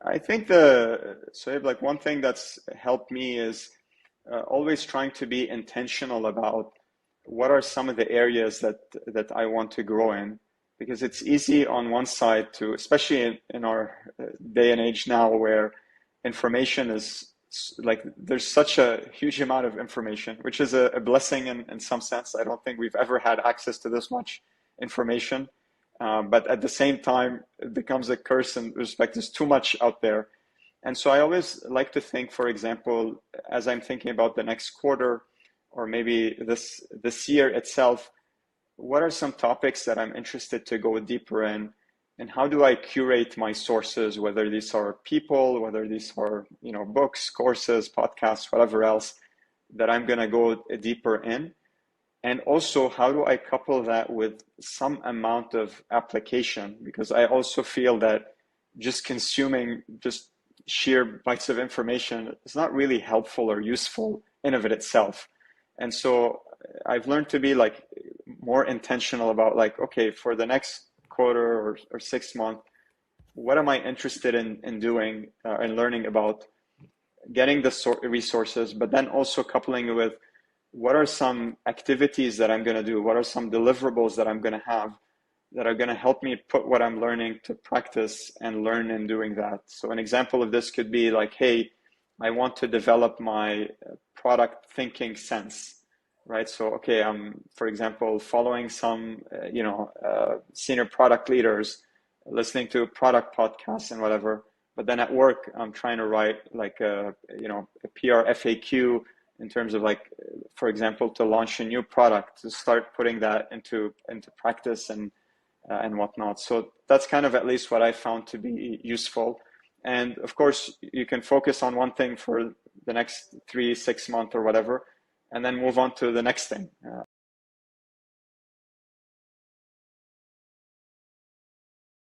I think so like one thing that's helped me is always trying to be intentional about what are some of the areas that I want to grow in, because it's easy on one side to, especially in our day and age now, where information is like there's such a huge amount of information, which is a blessing in some sense. I don't think we've ever had access to this much information. But at the same time, it becomes a curse in respect there's too much out there. And so I always like to think, for example, as I'm thinking about the next quarter or maybe this year itself, what are some topics that I'm interested to go deeper in, and how do I curate my sources, whether these are people, whether these are, books, courses, podcasts, whatever else that I'm going to go deeper in. And also, how do I couple that with some amount of application? Because I also feel that just consuming just sheer bites of information is not really helpful or useful in of it itself. And so I've learned to be like more intentional about like, okay, for the next quarter or 6 months, what am I interested in doing and learning about, getting the resources, but then also coupling it with what are some activities that I'm going to do? What are some deliverables that I'm going to have that are going to help me put what I'm learning to practice and learn in doing that? So an example of this could be like, hey, I want to develop my product thinking sense, right? So, okay, I'm, for example, following some, senior product leaders, listening to product podcasts and whatever. But then at work, I'm trying to write like a PR FAQ in terms of like, for example, to launch a new product, to start putting that into practice and whatnot. So that's kind of at least what I found to be useful. And of course, you can focus on one thing for the next 3, 6 months or whatever, and then move on to the next thing.